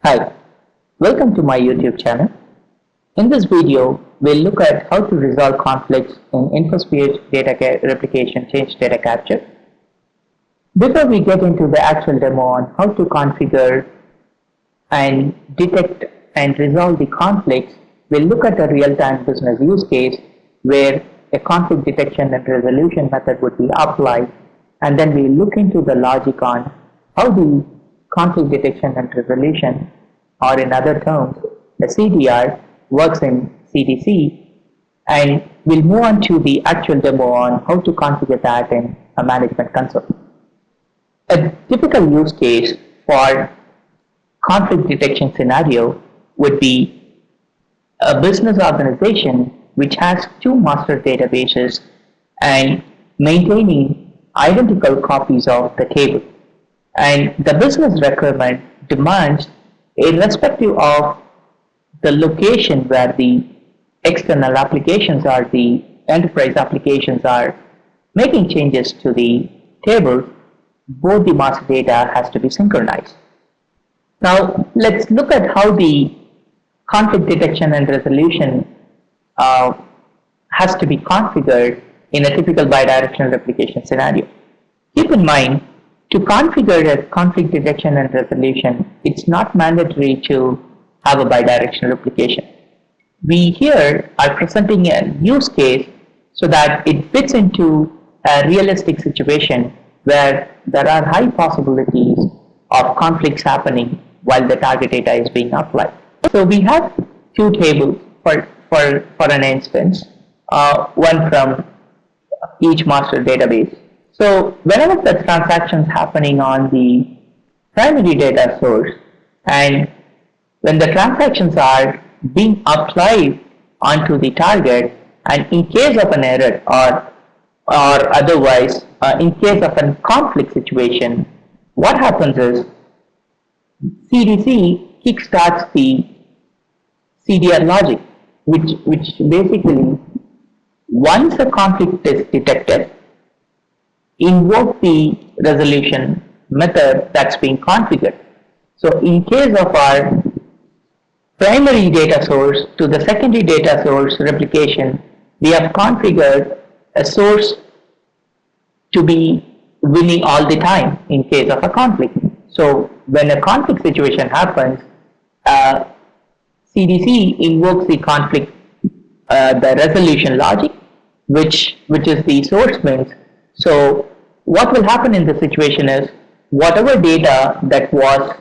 Hi, welcome to my YouTube channel. In this video, we'll look at how to resolve conflicts in InfoSphere data replication change data capture. Before we get into the actual demo on how to configure and detect and resolve the conflicts, we'll look at a real-time business use case where a conflict detection and resolution method would be applied, and then we'll look into the logic on how the conflict detection and resolution, or in other terms, the CDR, works in CDC, and we'll move on to the actual demo on how to configure that in a management console. A typical use case for conflict detection scenario would be a business organization which has two master databases and maintaining identical copies of the table. And the business requirement demands, irrespective of the location where the external applications or the enterprise applications are making changes to the table, both the master data has to be synchronized. Now let's look at how the conflict detection and resolution has to be configured in a typical bidirectional replication scenario. Keep in mind, to configure a conflict detection and resolution, it's not mandatory to have a bidirectional replication. We here are presenting a use case so that it fits into a realistic situation where there are high possibilities of conflicts happening while the target data is being applied. So we have two tables for an instance, one from each master database. So whenever the transactions happening on the primary data source, and when the transactions are being applied onto the target, and in case of an error or otherwise in case of a conflict situation, what happens is CDC kickstarts the CDR logic, which basically, once a conflict is detected, invoke the resolution method that's being configured. So in case of our primary data source to the secondary data source replication, we have configured a source to be winning all the time in case of a conflict. So when a conflict situation happens, CDC invokes the conflict, the resolution logic, which is the source wins. So what will happen in this situation is, whatever data that was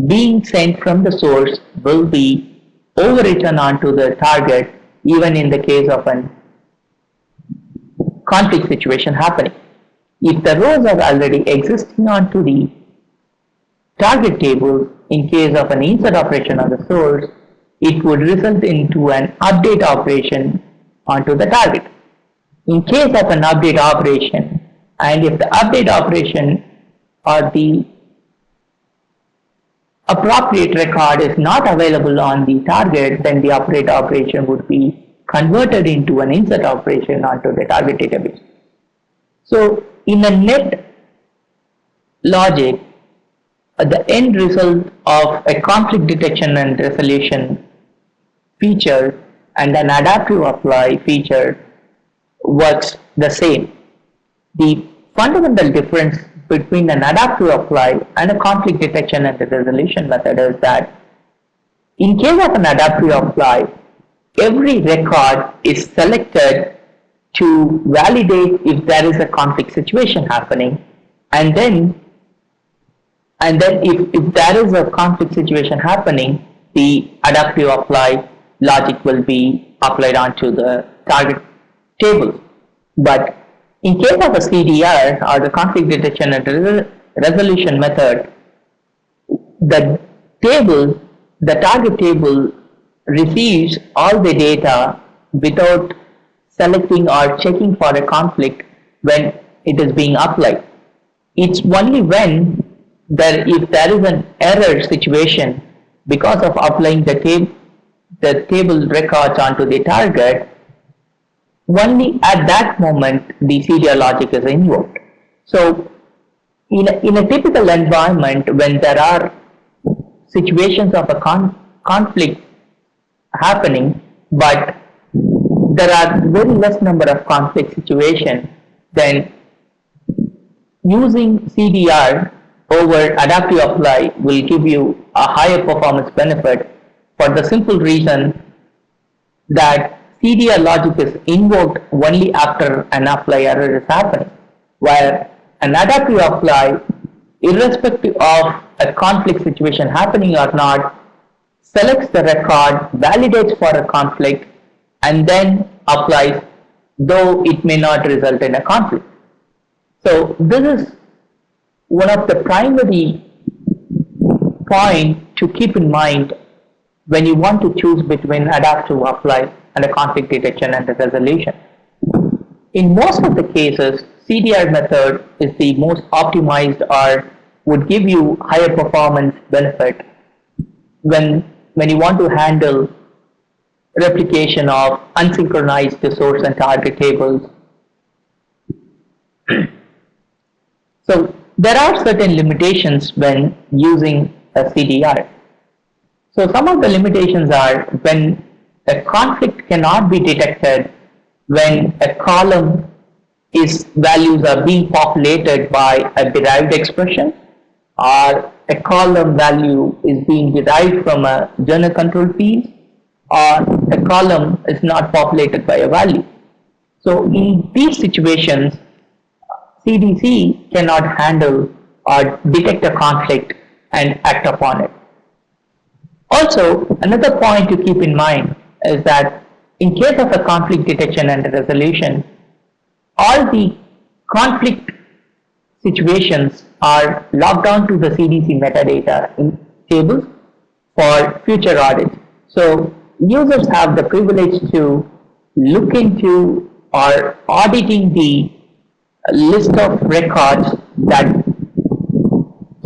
being sent from the source will be overwritten onto the target, even in the case of a conflict situation happening. If the rows are already existing onto the target table, in case of an insert operation on the source, it would result into an update operation onto the target. In case of an update operation, and if the update operation or the appropriate record is not available on the target, then the update operation would be converted into an insert operation onto the target database. So in a net logic, the end result of a conflict detection and resolution feature and an adaptive apply feature works the same. The fundamental difference between an adaptive apply and a conflict detection and resolution method is that in case of an adaptive apply, every record is selected to validate if there is a conflict situation happening, and then if there is a conflict situation happening, the adaptive apply logic will be applied onto the target table. But in case of a CDR, or the conflict detection and resolution method, the target table receives all the data without selecting or checking for a conflict when it is being applied. It's only when if there is an error situation because of applying the table records onto the target, only at that moment the CDR logic is invoked. So in a typical environment, when there are situations of a conflict happening, but there are very less number of conflict situations, then using CDR over adaptive apply will give you a higher performance benefit for the simple reason that CDR logic is invoked only after an apply error is happening, where an adaptive apply, irrespective of a conflict situation happening or not, selects the record, validates for a conflict, and then applies, though it may not result in a conflict. So this is one of the primary points to keep in mind when you want to choose between adaptive apply and a conflict detection and a resolution. In most of the cases, CDR method is the most optimized or would give you higher performance benefit when you want to handle replication of unsynchronized source and target tables. So there are certain limitations when using a CDR. So some of the limitations are when a conflict cannot be detected when a column values are being populated by a derived expression, or a column value is being derived from a journal control field, or a column is not populated by a value. So in these situations, CDC cannot handle or detect a conflict and act upon it. Also, another point to keep in mind is that in case of a conflict detection and resolution, all the conflict situations are logged on to the CDC metadata in tables for future audits. So users have the privilege to look into or auditing the list of records that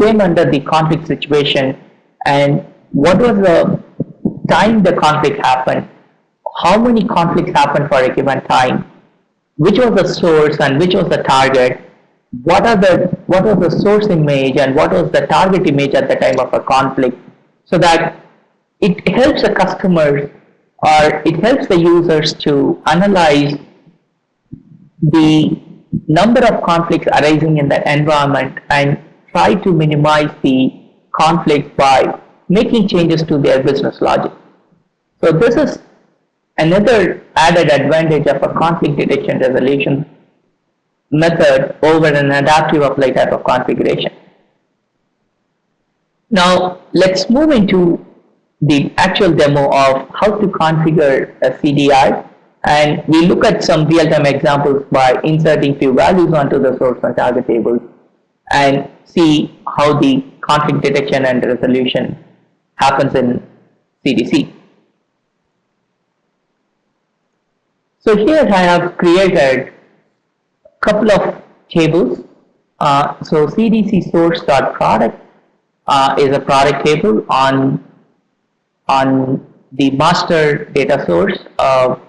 came under the conflict situation, and what was the time the conflict happened, how many conflicts happened for a given time, which was the source and which was the target, what was the source image and what was the target image at the time of a conflict, so that it helps the customers or it helps the users to analyze the number of conflicts arising in that environment and try to minimize the conflict by making changes to their business logic. So this is another added advantage of a conflict detection resolution method over an adaptive apply type of configuration. Now let's move into the actual demo of how to configure a CDR, and we look at some real-time examples by inserting few values onto the source and target tables and see how the conflict detection and resolution happens in CDC. So here I have created a couple of tables. So CDC source.product is a product table on the master data source,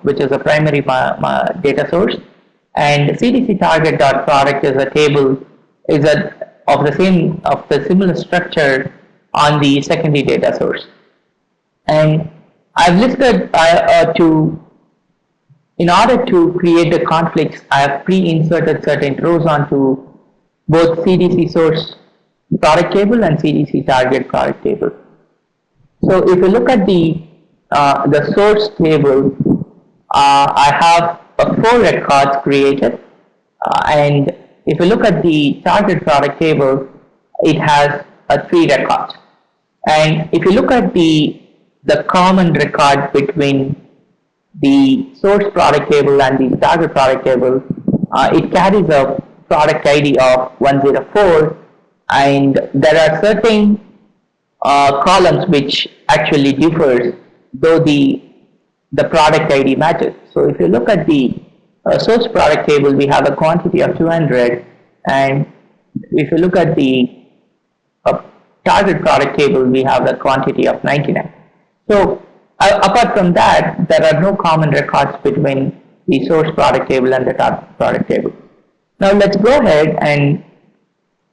which is a primary data source, and CDC target.product is a table of the similar structure on the secondary data source. And I've listed in order to create the conflicts, I have pre-inserted certain rows onto both CDC source product table and CDC target product table. So if you look at the source table, I have 4 records created, and if you look at the target product table, it has 3 records. And if you look at the common record between the source product table and the target product table, it carries a product ID of 104, and there are certain columns which actually differs, though the product ID matches. So if you look at the source product table, we have a quantity of 200, and if you look at the target product table, we have a quantity of 99. So apart from that, there are no common records between the source product table and the target product table. Now let's go ahead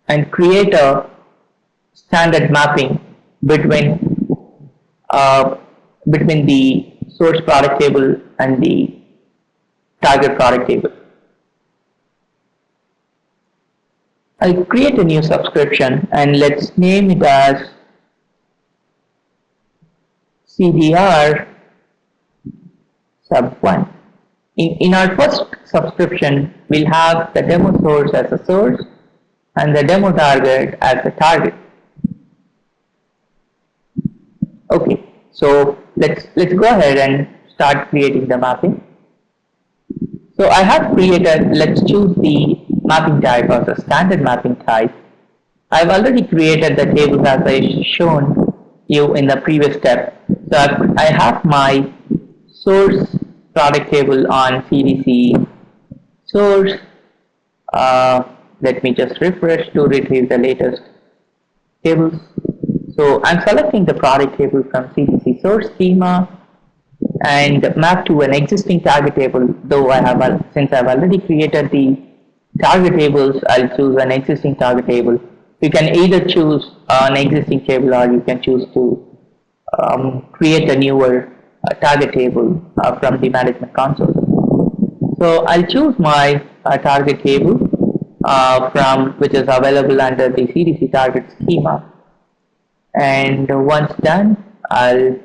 and create a standard mapping between uh, between the source product table and the target product table. I'll create a new subscription and let's name it as CDR sub 1. In our first subscription, we'll have the demo source as a source and the demo target as a target. Okay, so let's go ahead and start creating the mapping. So I have created, let's choose the mapping type as a standard mapping type. I've already created the tables as I shown you in the previous step. So I have my source product table on CDC source. Let me just refresh to retrieve the latest tables. So I'm selecting the product table from CDC source schema and map to an existing target table. Though since I've already created the target tables, I'll choose an existing target table. You can either choose an existing table or you can choose to create a newer target table from the management console. So I'll choose my target table which is available under the CDC target schema, and once done, I'll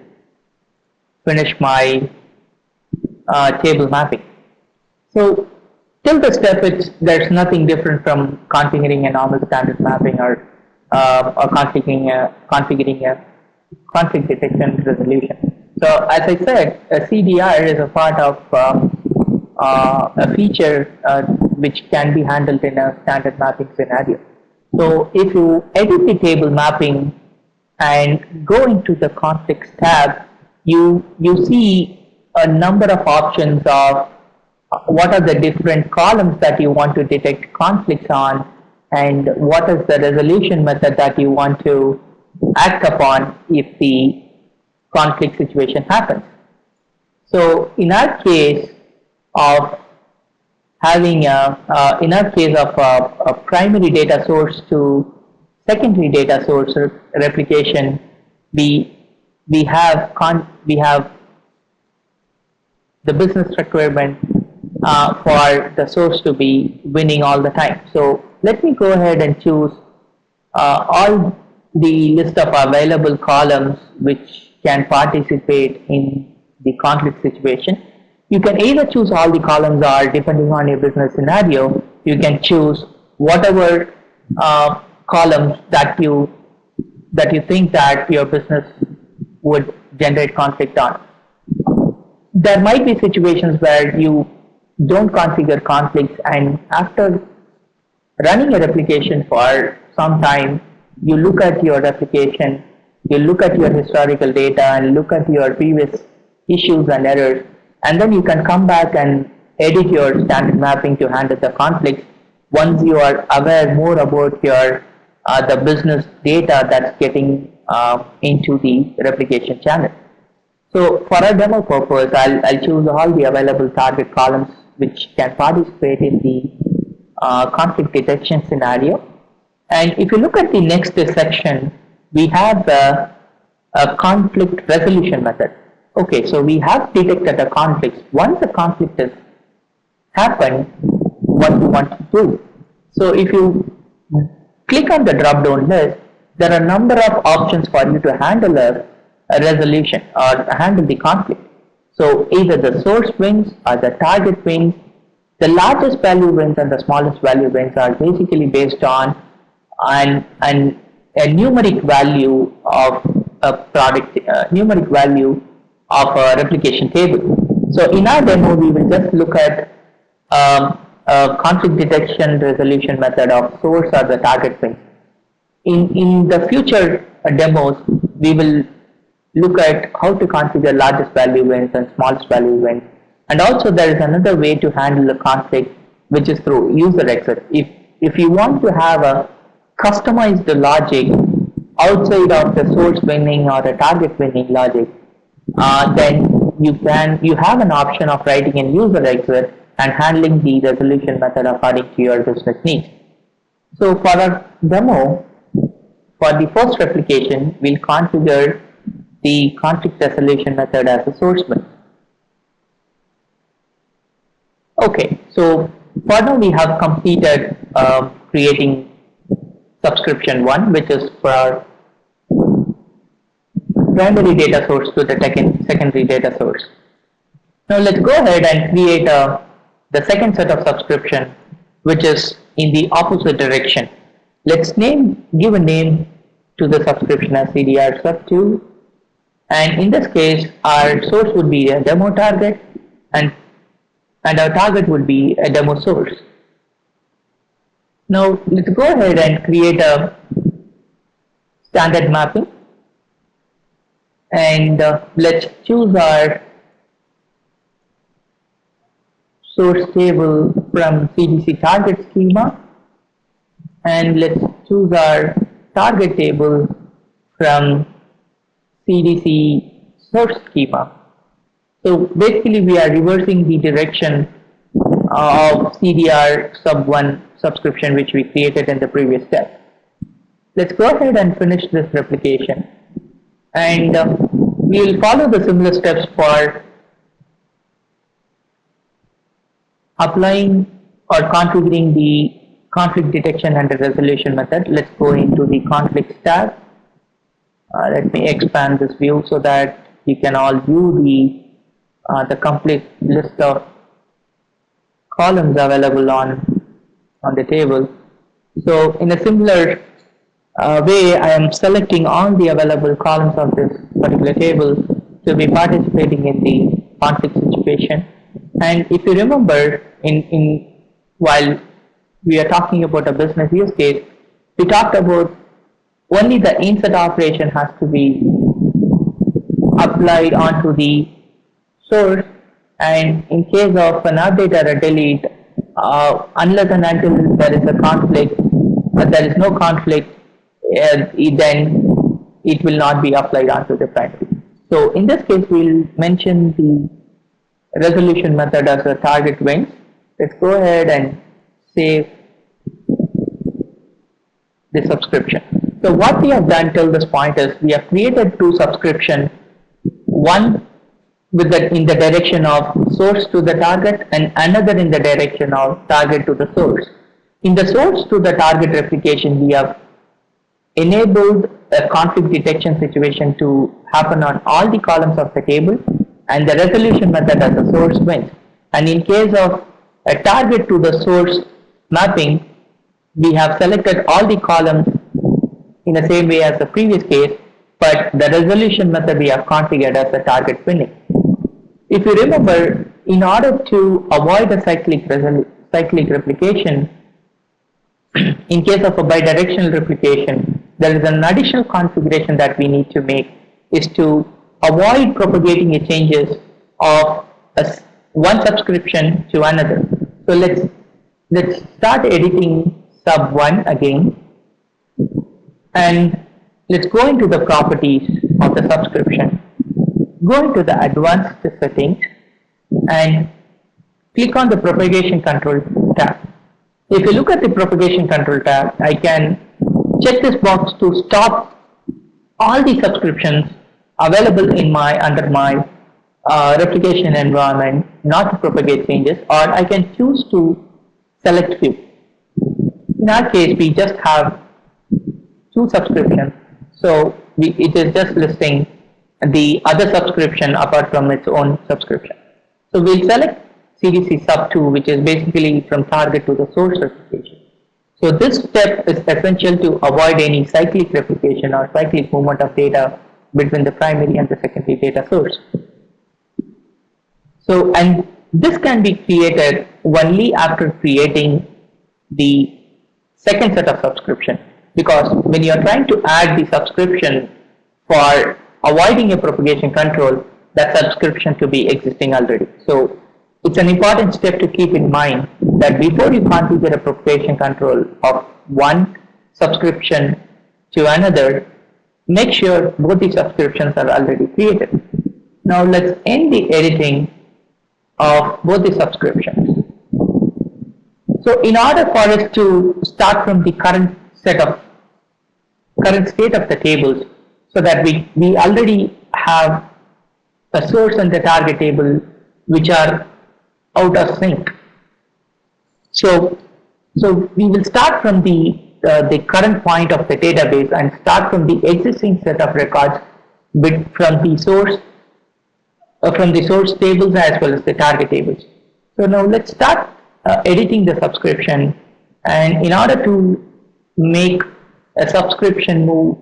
finish my table mapping. So till the step, there's nothing different from configuring a normal standard mapping or configuring a conflict detection resolution. So as I said, a CDR is a part of a feature which can be handled in a standard mapping scenario. So if you edit the table mapping and go into the conflicts tab, you see a number of options of what are the different columns that you want to detect conflicts on and what is the resolution method that you want to act upon if the conflict situation happens. So in our case of having a primary data source to secondary data source replication, we have the business requirement for the source to be winning all the time. So let me go ahead and choose all the list of available columns which can participate in the conflict situation. You can either choose all the columns, or depending on your business scenario, you can choose whatever columns that you think that your business would generate conflict on. There might be situations where you don't configure conflicts, and after running a replication for some time, you look at your replication, you look at your historical data and look at your previous issues and errors, and then you can come back and edit your standard mapping to handle the conflicts once you are aware more about your the business data that's getting into the replication channel. So for our demo purpose, I'll choose all the available target columns which can participate in the conflict detection scenario. And if you look at the next section, we have a conflict resolution method. Okay, so we have detected a conflict. Once a conflict has happened, what we want to do. So if you click on the drop down list, there are a number of options for you to handle a resolution or handle the conflict. So either the source wins or the target wins. The largest value wins and the smallest value wins are basically based on a numeric value of a product, numeric value of a replication table. So in our demo, we will just look at a conflict detection resolution method of source or the target wins. In the future demos, we will look at how to configure largest value wins and smallest value wins. And also there is another way to handle the conflict, which is through user exit. If you want to have a customized logic outside of the source winning or the target winning logic, then you have an option of writing in user exit and handling the resolution method according to your business needs. So for our demo, For the first replication, we'll configure the conflict resolution method as a source bin. Okay, so for now we have completed creating subscription 1, which is for our primary data source to the secondary data source. Now let's go ahead and create the second set of subscription, which is in the opposite direction. Let's give a name to the subscription as CDR sub2, and in this case our source would be a demo target and our target would be a demo source. Now let's go ahead and create a standard mapping, and let's choose our source table from CDC target schema, and let's choose our target table from CDC source schema. So basically we are reversing the direction of CDR sub1 subscription which we created in the previous step. Let's go ahead and finish this replication, and we will follow the similar steps for applying or configuring the conflict detection and the resolution method. Let's go into the conflicts tab. Let me expand this view so that you can all view the complete list of columns available on the table. So in a similar way, I am selecting all the available columns of this particular table to be participating in the conflict situation. And if you remember, while we are talking about a business use case, we talked about only the insert operation has to be applied onto the source, and in case of an update or a delete, unless and until there is a conflict, there is no conflict, then it will not be applied onto the primary. So in this case, we'll mention the resolution method as a target wins. Let's go ahead and save the subscription. So what we have done till this point is we have created two subscriptions, one in the direction of source to the target and another in the direction of target to the source. In the source to the target replication, we have enabled a conflict detection situation to happen on all the columns of the table, and the resolution method as a source wins. And in case of a target to the source mapping, we have selected all the columns in the same way as the previous case, but the resolution method we have configured as the target winning. If you remember, in order to avoid a cyclic replication, in case of a bidirectional replication, there is an additional configuration that we need to make, is to avoid propagating the changes of one subscription to another. So let's start editing sub 1 again, and let's go into the properties of the subscription, go into the advanced settings and click on the propagation control tab. If you look at the propagation control tab, I can check this box to stop all the subscriptions available in under my replication environment not to propagate changes, or I can choose to select few. In our case, we just have two subscriptions, so it is just listing the other subscription apart from its own subscription. So we'll select CDC sub 2, which is basically from target to the source replication. So this step is essential to avoid any cyclic replication or cyclic movement of data between the primary and the secondary data source. So, and this can be created only after creating the second set of subscription, because when you are trying to add the subscription for avoiding a propagation control, that subscription to be existing already. So it's an important step to keep in mind that before you configure a propagation control of one subscription to another, make sure both the subscriptions are already created. Now let's end the editing of both the subscriptions. So in order for us to start from the current set of current state of the tables, so that we already have a source and the target table which are out of sync. So, so we will start from the current point of the database and start from the existing set of records from the source tables as well as the target tables. So now let's start editing the subscription, and in order to make a subscription move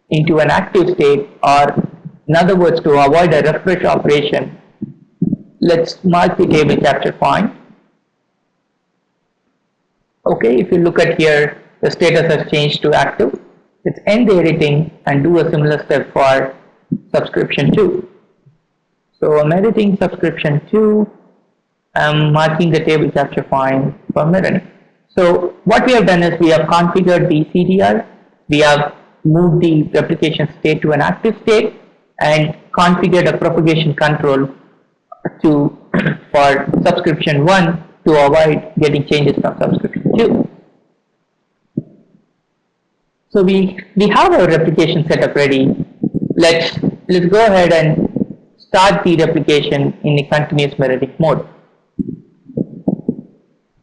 into an active state, or in other words to avoid a refresh operation, let's mark the table capture point. Okay, if you look at here, the status has changed to active. Let's end the editing and do a similar step for subscription 2. So I'm editing subscription 2. I'm marking the table capture point for mirroring. So what we have done is we have configured the CDR, we have moved the replication state to an active state, and configured a propagation control to for subscription 1 to avoid getting changes from subscription 2. So we have our replication setup ready. Let's go ahead and start the replication in a continuous mirroring mode.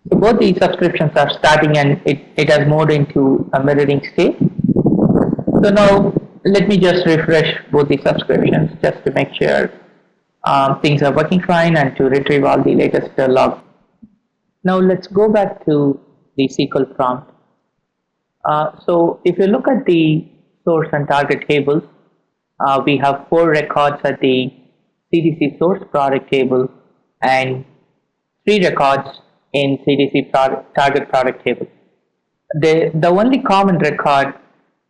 So both the subscriptions are starting, and it has moved into a mirroring state. So now let me just refresh both the subscriptions just to make sure things are working fine and to retrieve all the latest log. Now let's go back to the SQL prompt. So if you look at the source and target tables, we have 4 records at the CDC source product table and 3 records in CDC target product table. The only common record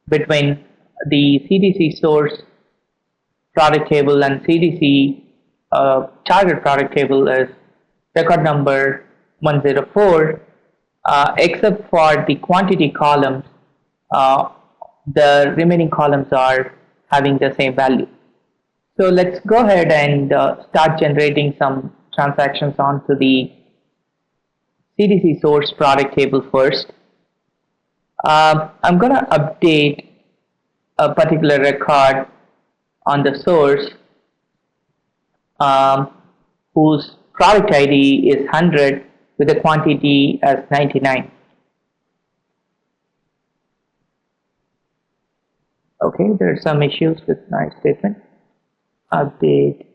between the CDC source product table and CDC target product table is record number 104, except for the quantity columns. The remaining columns are having the same value. So let's go ahead and start generating some transactions onto the CDC source product table first. I'm going to update a particular record on the source whose product ID is 100 with the quantity as 99. Okay, there are some issues with my statement. Update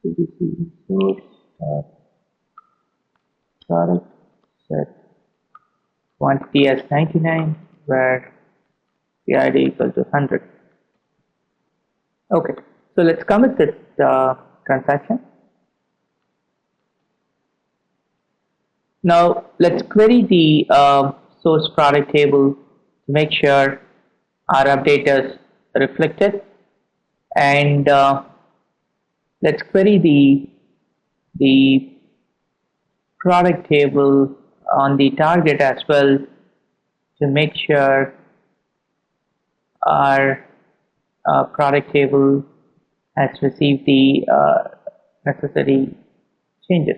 CDC source product set quantity as 99 where the ID equal to 100. Okay, so let's commit this transaction. Now let's query the source product table to make sure our update is reflected, and let's query the product table on the target as well to make sure our product table has received the necessary changes.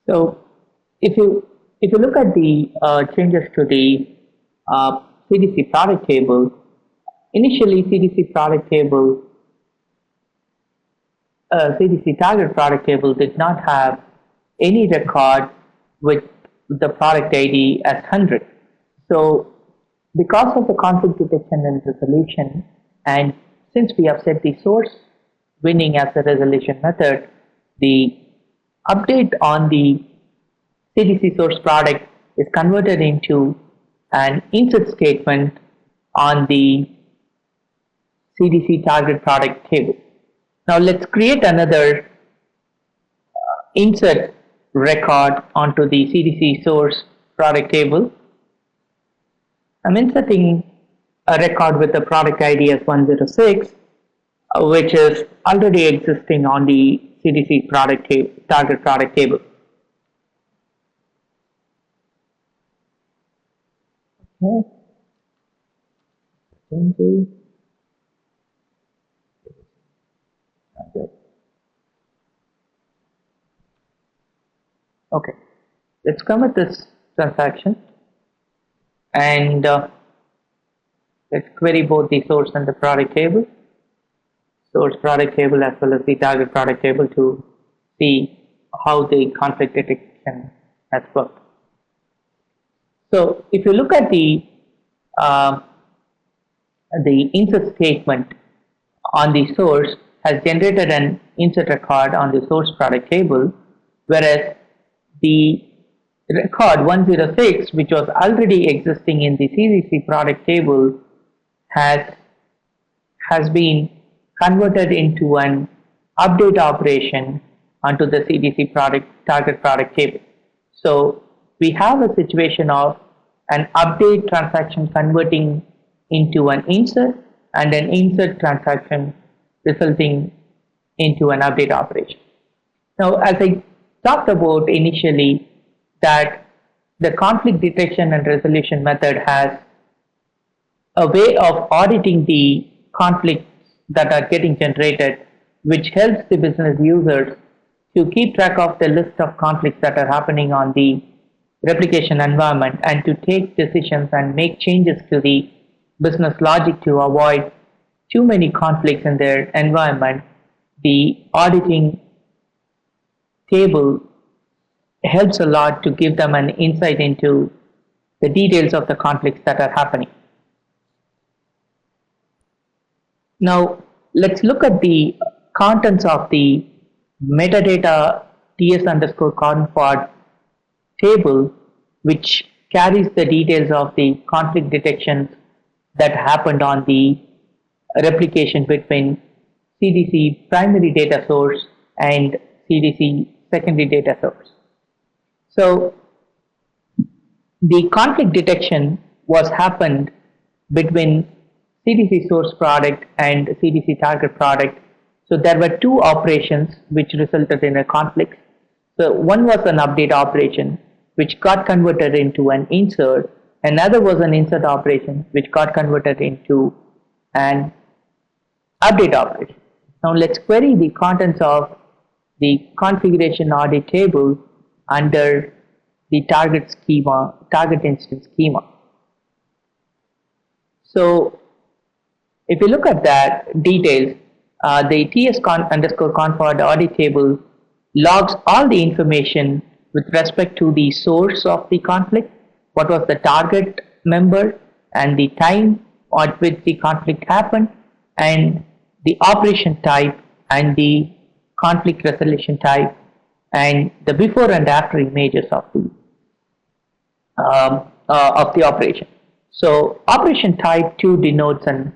So if you look at the changes to the CDC product table, initially CDC product table, CDC target product table did not have any record with the product ID as 100. So because of the conflict detection and resolution, and since we have set the source winning as the resolution method, the update on the CDC source product is converted into an insert statement on the CDC target product table. Now let's create another insert record onto the CDC source product table. I'm inserting a record with the product ID as 106, which is already existing on the CDC target product table. Okay. Okay, let's come at this transaction and let's query both the source and the product table, source product table as well as the target product table to see how the conflict detection has worked. So if you look at uh, the insert statement on the source has generated an insert record on the source product table, whereas the record 106, which was already existing in the CDC product table, has been converted into an update operation onto the CDC product target product table. So we have a situation of an update transaction converting into an insert and an insert transaction resulting into an update operation. Now, as I talked about initially, that the conflict detection and resolution method has a way of auditing the conflicts that are getting generated, which helps the business users to keep track of the list of conflicts that are happening on the replication environment and to take decisions and make changes to the business logic to avoid too many conflicts in their environment. The auditing table helps a lot to give them an insight into the details of the conflicts that are happening. Now, let's look at the contents of the metadata ts underscore config table, which carries the details of the conflict detections that happened on the replication between CDC primary data source and CDC secondary data source. So the conflict detection was happened between CDC source product and CDC target product. So there were two operations which resulted in a conflict. So one was an update operation which got converted into an insert. Another was an insert operation which got converted into an update operation. Now let's query the contents of the configuration audit table under the target schema, target instance schema. So if you look at that details, the ts underscore config audit table logs all the information with respect to the source of the conflict, what was the target member and the time at which the conflict happened, and the operation type and the conflict resolution type, and the before and after images of the operation. So operation type 2 denotes an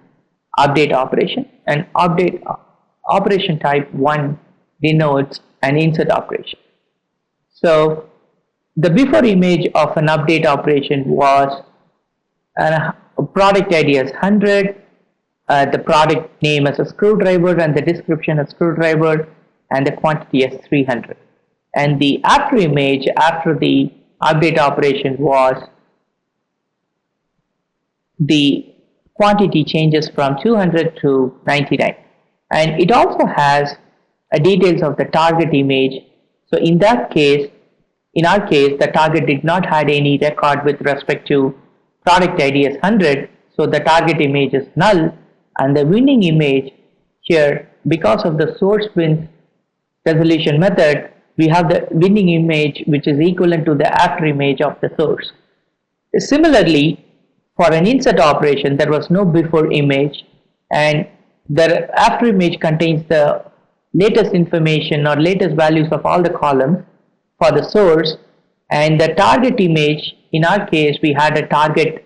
update operation, and operation type 1 denotes an insert operation. So the before image of an update operation was a product ID as 100, the product name as a screwdriver, and the description as screwdriver, and the quantity as 300. And the after image after the update operation was the quantity changes from 200 to 99, and it also has details of the target image. So in that case, in our case, the target did not have any record with respect to product ID as 100, so the target image is null, and the winning image here, because of the source wins resolution method, we have the winning image which is equivalent to the after image of the source. Similarly, for an insert operation, there was no before image, and the after image contains the latest information or latest values of all the columns for the source, and the target image, in our case, we had a target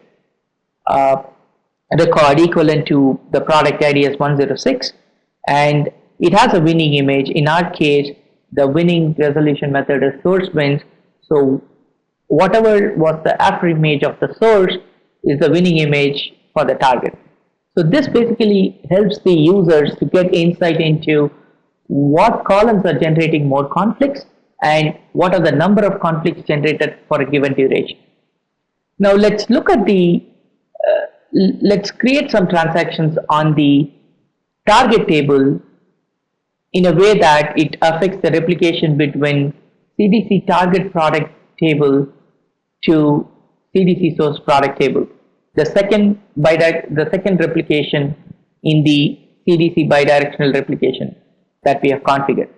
record equivalent to the product ID as 106, and it has a winning image. In our case, the winning resolution method is source wins, so whatever was the after image of the source is the winning image for the target. So this basically helps the users to get insight into what columns are generating more conflicts and what are the number of conflicts generated for a given duration. Now let's look at let's create some transactions on the target table in a way that it affects the replication between CDC target product table to CDC source product table. The second replication in the CDC bidirectional replication that we have configured.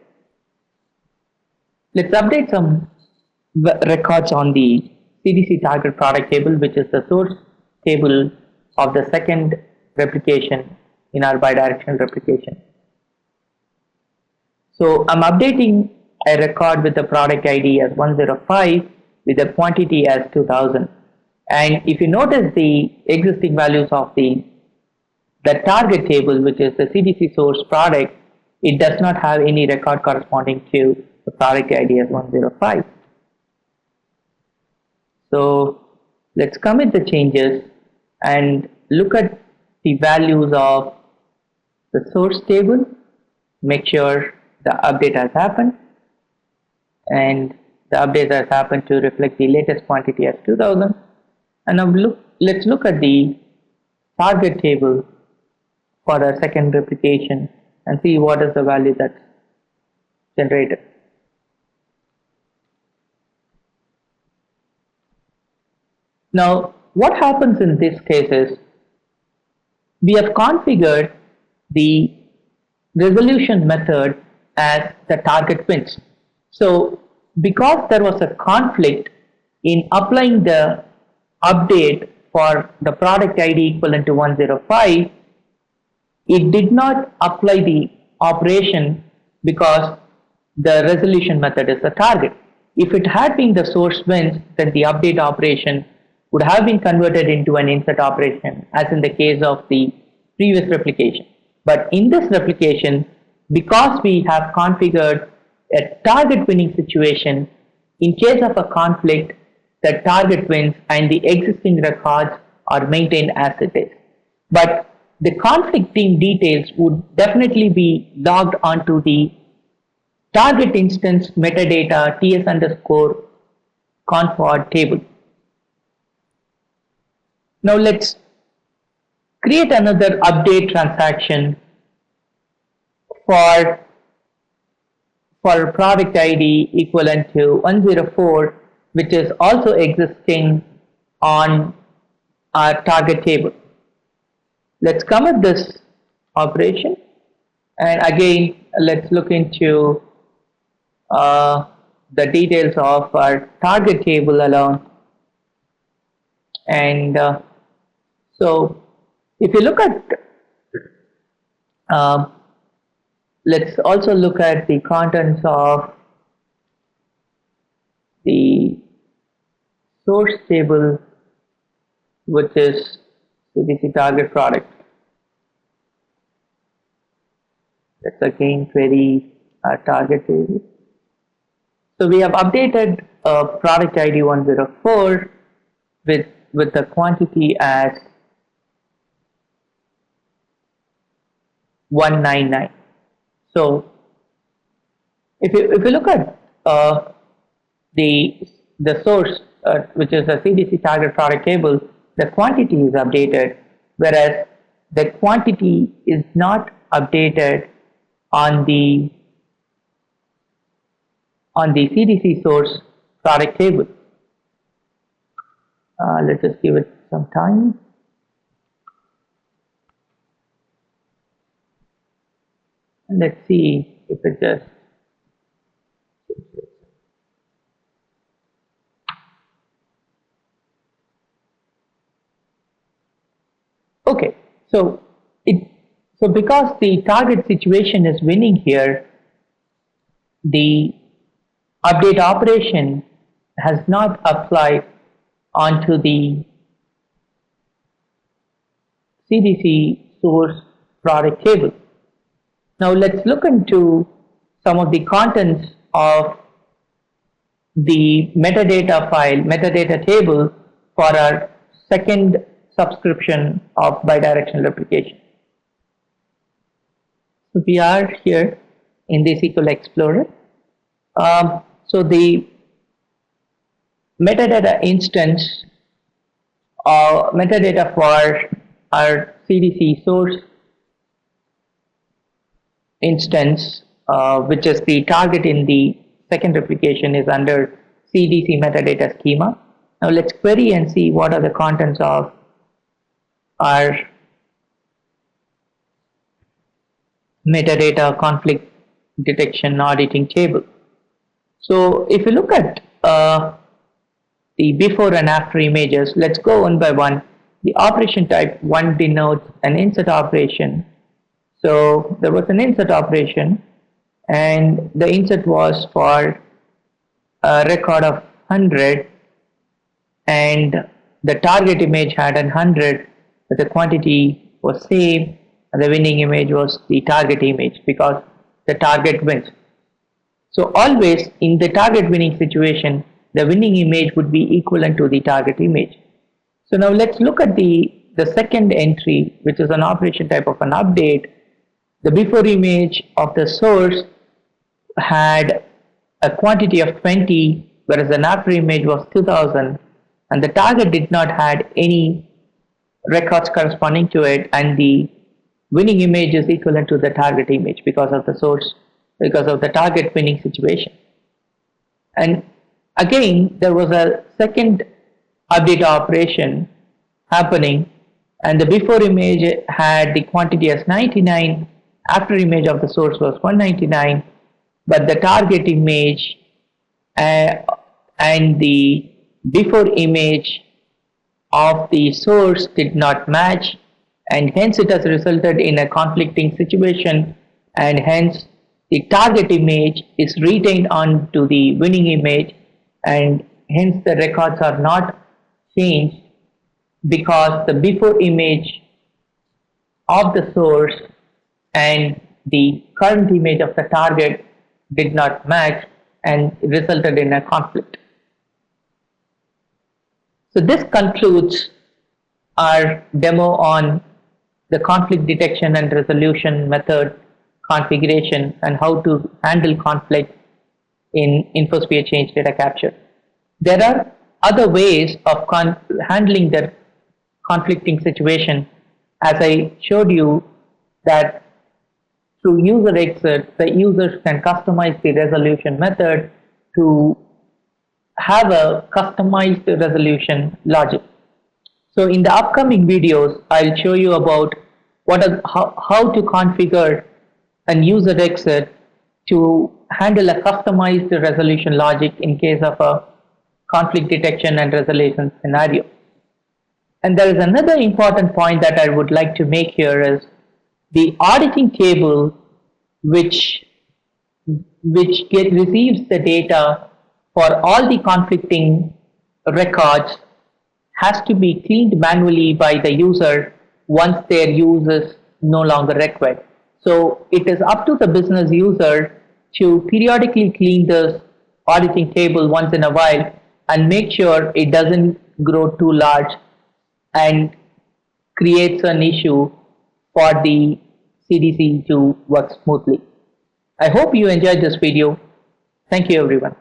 Let's update some records on the CDC target product table, which is the source table of the second replication in our bidirectional replication. So I'm updating a record with the product ID as 105 with the quantity as 2000. And if you notice the existing values of the target table, which is the CDC source product, it does not have any record corresponding to the product ID as 105. So let's commit the changes and look at the values of the source table, make sure the update has happened, and the update has happened to reflect the latest quantity as 2000. And now let's look at the target table for a second replication and see what is the value that's generated. Now, what happens in this case is we have configured the resolution method as the target wins. So, because there was a conflict in applying the update for the product ID equivalent to 105, it did not apply the operation because the resolution method is the target. If it had been the source wins, then the update operation would have been converted into an insert operation, as in the case of the previous replication. But in this replication, because we have configured a target winning situation, in case of a conflict, the target wins and the existing records are maintained as it is. But the conflicting details would definitely be logged onto the target instance metadata ts underscore conford table. Now let's create another update transaction for product ID equivalent to 104, which is also existing on our target table. Let's commit this operation, and again let's look into the details of our target table alone. And so if you look at let's also look at the contents of the source table, which is CDC target product. Let's again query our target table. So we have updated product ID 104 with the quantity as 199. So if you look at the source, which is the CDC target product table, the quantity is updated, whereas the quantity is not updated on the CDC source product table. Let's just give it some time. And let's see if it just okay. So because the target situation is winning here, the update operation has not applied onto the CDC source product table. Now let's look into some of the contents of the metadata table for our second subscription of bidirectional replication. So we are here in the SQL Explorer. So the metadata instance metadata for our CDC source instance, which is the target in the second replication is under CDC metadata schema. Now let's query and see what are the contents of our metadata conflict detection auditing table. So if you look at the before and after images, let's go one by one. The operation type 1 denotes an insert operation. So there was an insert operation, and the insert was for a record of 100, and the target image had 100, but the quantity was same, and the winning image was the target image because the target wins. So always in the target winning situation, the winning image would be equivalent to the target image. So now let's look at the second entry, which is an operation type of an update. The before image of the source had a quantity of 20, whereas the after image was 2000, and the target did not had any records corresponding to it, and the winning image is equivalent to the target image because of the source, because of the target winning situation. And again, there was a second update operation happening, and the before image had the quantity as 99, after image of the source was 199, but the target image and the before image of the source did not match, and hence it has resulted in a conflicting situation, and hence the target image is retained onto the winning image, and hence the records are not changed because the before image of the source and the current image of the target did not match and resulted in a conflict. So this concludes our demo on the conflict detection and resolution method configuration and how to handle conflict in InfoSphere change data capture. There are other ways of handling the conflicting situation, as I showed you that through user exit, the users can customize the resolution method to have a customized resolution logic. So in the upcoming videos, I'll show you about how to configure an user exit to handle a customized resolution logic in case of a conflict detection and resolution scenario. And there is another important point that I would like to make here is the auditing table which receives the data for all the conflicting records has to be cleaned manually by the user once their use is no longer required. So it is up to the business user to periodically clean this auditing table once in a while and make sure it doesn't grow too large and creates an issue for the CDC to work smoothly. I hope you enjoyed this video. Thank you everyone.